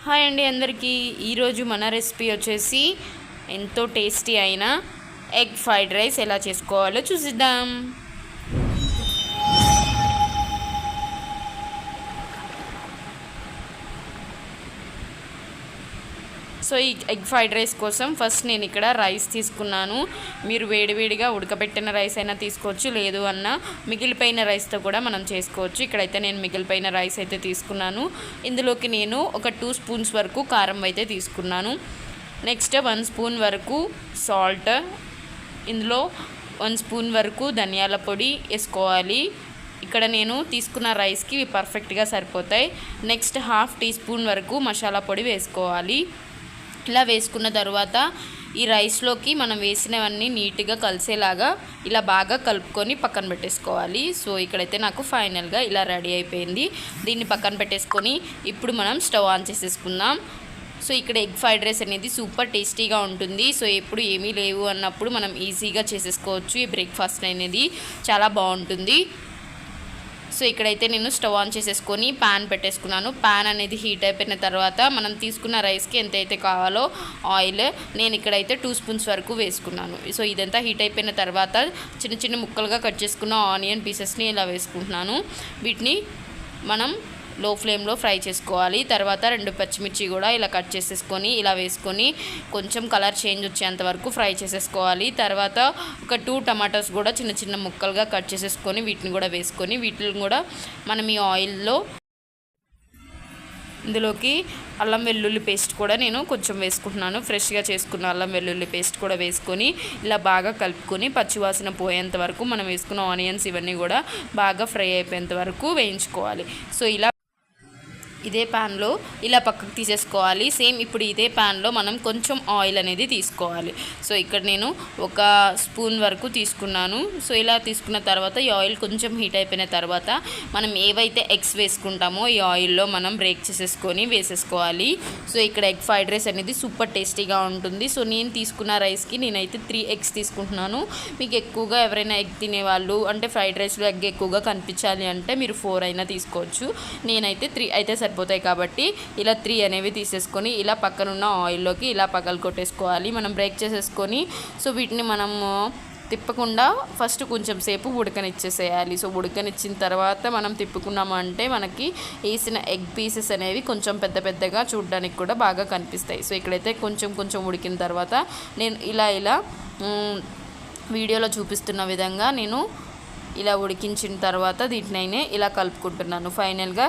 Hi అండి అందరికీ. ఈరోజు మన రెసిపీ వచ్చేసి ఎంతో టేస్టీ అయిన ఎగ్ ఫ్రైడ్ రైస్ ఎలా చేసుకోవాలో చూసిద్దాం. సో ఈ ఎగ్ ఫ్రైడ్ రైస్ కోసం ఫస్ట్ నేను ఇక్కడ రైస్ తీసుకున్నాను. మీరు వేడివేడిగా ఉడకబెట్టిన రైస్ అయినా తీసుకోవచ్చు, లేదు అన్న మిగిలిపోయిన రైస్తో కూడా మనం చేసుకోవచ్చు. ఇక్కడైతే నేను మిగిలిపోయిన రైస్ అయితే తీసుకున్నాను. ఇందులోకి నేను ఒక 2 స్పూన్స్ వరకు కారం అయితే తీసుకున్నాను. నెక్స్ట్ 1 స్పూన్ వరకు సాల్ట్, ఇందులో 1 స్పూన్ వరకు ధనియాల పొడి వేసుకోవాలి. ఇక్కడ నేను తీసుకున్న రైస్కి పర్ఫెక్ట్గా సరిపోతాయి. నెక్స్ట్ 1/2 టీ స్పూన్ వరకు మసాలా పొడి వేసుకోవాలి. ఇలా వేసుకున్న తర్వాత ఈ రైస్లోకి మనం వేసినవన్నీ నీట్గా కలిసేలాగా ఇలా బాగా కలుపుకొని పక్కన పెట్టేసుకోవాలి. సో ఇక్కడైతే నాకు ఫైనల్గా ఇలా రెడీ అయిపోయింది. దీన్ని పక్కన పెట్టేసుకొని ఇప్పుడు మనం స్టవ్ ఆన్ చేసేసుకుందాం. సో ఇక్కడ ఎగ్ ఫ్రైడ్ రైస్ అనేది సూపర్ టేస్టీగా ఉంటుంది. సో ఎప్పుడు ఏమీ లేవు అన్నప్పుడు మనం ఈజీగా చేసేసుకోవచ్చు. ఈ బ్రేక్ఫాస్ట్ అనేది చాలా బాగుంటుంది. సో ఇక్కడైతే నేను స్టవ్ ఆన్ చేసేసుకొని ప్యాన్ పెట్టేసుకున్నాను. ప్యాన్ అనేది హీట్ అయిపోయిన తర్వాత మనం తీసుకున్న రైస్కి ఎంతైతే కావాలో ఆయిల్ నేను ఇక్కడైతే 2 స్పూన్స్ వరకు వేసుకున్నాను. సో ఇదంతా హీట్ అయిపోయిన తర్వాత చిన్న చిన్న ముక్కలుగా కట్ చేసుకున్న ఆనియన్ పీసెస్ని ఇలా వేసుకుంటున్నాను. వీటిని మనం లో ఫ్లేమ్లో ఫ్రై చేసుకోవాలి. తర్వాత 2 పచ్చిమిర్చి కూడా ఇలా కట్ చేసేసుకొని ఇలా వేసుకొని కొంచెం కలర్ చేంజ్ వచ్చేంత వరకు ఫ్రై చేసేసుకోవాలి. తర్వాత ఒక 2 టమాటోస్ కూడా చిన్న చిన్న ముక్కలుగా కట్ చేసేసుకొని వీటిని కూడా వేసుకొని వీటిని కూడా మనం ఈ ఆయిల్లో ఇందులోకి అల్లం వెల్లుల్లి పేస్ట్ కూడా నేను కొంచెం వేసుకుంటున్నాను. ఫ్రెష్గా చేసుకున్న అల్లం వెల్లుల్లి పేస్ట్ కూడా వేసుకొని ఇలా బాగా కలుపుకొని పచ్చివాసన పోయేంత వరకు మనం వేసుకున్న ఆనియన్స్ ఇవన్నీ కూడా బాగా ఫ్రై అయిపోయేంత వరకు వేయించుకోవాలి. సో ఇలా ఇదే ప్యాన్లో ఇలా పక్కకు తీసేసుకోవాలి. సేమ్ ఇప్పుడు ఇదే ప్యాన్లో మనం కొంచెం ఆయిల్ అనేది తీసుకోవాలి. సో ఇక్కడ నేను 1 స్పూన్ వరకు తీసుకున్నాను. సో ఇలా తీసుకున్న తర్వాత ఈ ఆయిల్ కొంచెం హీట్ అయిపోయిన తర్వాత మనం ఏవైతే ఎగ్స్ వేసుకుంటామో ఈ ఆయిల్లో మనం బ్రేక్ చేసేసుకొని వేసేసుకోవాలి. సో ఇక్కడ ఎగ్ ఫ్రైడ్ రైస్ అనేది సూపర్ టేస్టీగా ఉంటుంది. సో నేను తీసుకున్న రైస్కి నేనైతే 3 ఎగ్స్ తీసుకుంటున్నాను. మీకు ఎక్కువగా ఎవరైనా ఎగ్ తినేవాళ్ళు అంటే ఫ్రైడ్ రైస్లో ఎగ్ ఎక్కువగా కనిపించాలి అంటే మీరు 4 అయినా తీసుకోవచ్చు. నేనైతే 3 అయితే పోతాయి కాబట్టి ఇలా 3 అనేవి తీసేసుకొని ఇలా పక్కనున్న ఆయిల్లోకి ఇలా పగలు కొట్టేసుకోవాలి. మనం బ్రేక్ చేసేసుకొని సో వీటిని మనము తిప్పకుండా ఫస్ట్ కొంచెం సేపు ఉడకనిచ్చేసేయాలి. సో ఉడకనిచ్చిన తర్వాత మనం తిప్పుకున్నాము అంటే మనకి వేసిన ఎగ్ పీసెస్ అనేవి కొంచెం పెద్ద పెద్దగా చూడడానికి కూడా బాగా కనిపిస్తాయి. సో ఇక్కడైతే కొంచెం ఉడికిన తర్వాత నేను ఇలా వీడియోలో చూపిస్తున్న విధంగా నేను ఇలా ఉడికించిన తర్వాత దీంట్నైనే ఇలా కలుపుకుంటున్నాను ఫైనల్గా.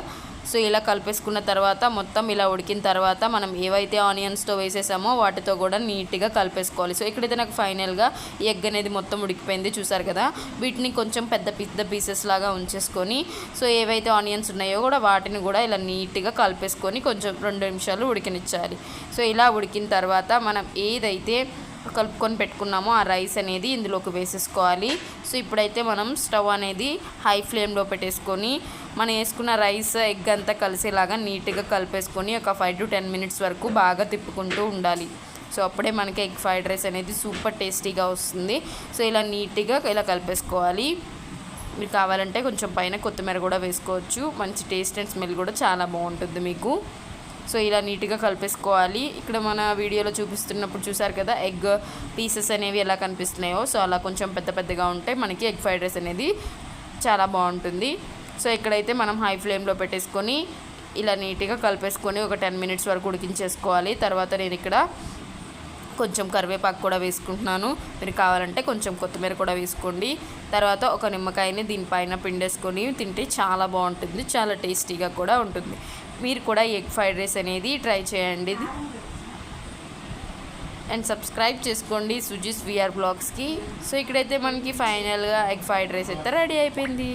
సో ఇలా కలిపేసుకున్న తర్వాత మొత్తం ఇలా ఉడికిన తర్వాత మనం ఏవైతే ఆనియన్స్తో వేసేసామో వాటితో కూడా నీట్గా కలిపేసుకోవాలి. సో ఇక్కడైతే నాకు ఫైనల్గా ఈ ఎగ్ అనేది మొత్తం ఉడికిపోయింది చూసారు కదా. వీటిని కొంచెం పెద్ద పీసెస్ లాగా ఉంచేసుకొని సో ఏవైతే ఆనియన్స్ ఉన్నాయో కూడా వాటిని కూడా ఇలా నీట్గా కలిపేసుకొని కొంచెం 2 నిమిషాలు ఉడికనిచ్చాలి. సో ఇలా ఉడికిన తర్వాత మనం ఏదైతే కలుపుకొని పెట్టుకున్నామో ఆ రైస్ అనేది ఇందులోకి వేసేసుకోవాలి. సో ఇప్పుడైతే మనం స్టవ్ అనేది హై ఫ్లేమ్లో పెట్టేసుకొని మనం వేసుకున్న రైస్ ఎగ్ అంతా కలిసేలాగా నీట్గా కలిపేసుకొని ఒక 5 to 10 మినిట్స్ వరకు బాగా తిప్పుకుంటూ ఉండాలి. సో అప్పుడే మనకి ఎగ్ ఫ్రైడ్ రైస్ అనేది సూపర్ టేస్టీగా వస్తుంది. సో ఇలా నీట్గా ఇలా కలిపేసుకోవాలి. మీరు కావాలంటే కొంచెం పైన కొత్తిమీర కూడా వేసుకోవచ్చు. మంచి టేస్ట్ అండ్ స్మెల్ కూడా చాలా బాగుంటుంది మీకు. సో ఇలా నీట్గా కలిపేసుకోవాలి. ఇక్కడ మన వీడియోలో చూపిస్తున్నప్పుడు చూసారు కదా ఎగ్ పీసెస్ అనేవి ఎలా కనిపిస్తున్నాయో సో అలా కొంచెం పెద్దగా ఉంటే మనకి ఎగ్ ఫ్రైడ్ రైస్ అనేది చాలా బాగుంటుంది. సో ఇక్కడైతే మనం హై ఫ్లేమ్లో పెట్టేసుకొని ఇలా నీట్గా కలిపేసుకొని ఒక 10 మినిట్స్ వరకు ఉడికించేసుకోవాలి. తర్వాత నేను ఇక్కడ కొంచెం కరివేపాకు కూడా వేసుకుంటున్నాను. మీరు కావాలంటే కొంచెం కొత్తిమీర కూడా వేసుకోండి. తర్వాత ఒక నిమ్మకాయని దీనిపైన పిండేసుకొని తింటే చాలా బాగుంటుంది, చాలా టేస్టీగా కూడా ఉంటుంది. మీరు కూడా ఎగ్ ఫ్రైడ్ రైస్ అనేది ట్రై చేయండి అండ్ సబ్స్క్రైబ్ చేసుకోండి సుజీస్ విఆర్ బ్లాగ్స్కి. సో ఇక్కడైతే మనకి ఫైనల్గా ఎగ్ ఫ్రైడ్ రైస్ అయితే రెడీ అయిపోయింది.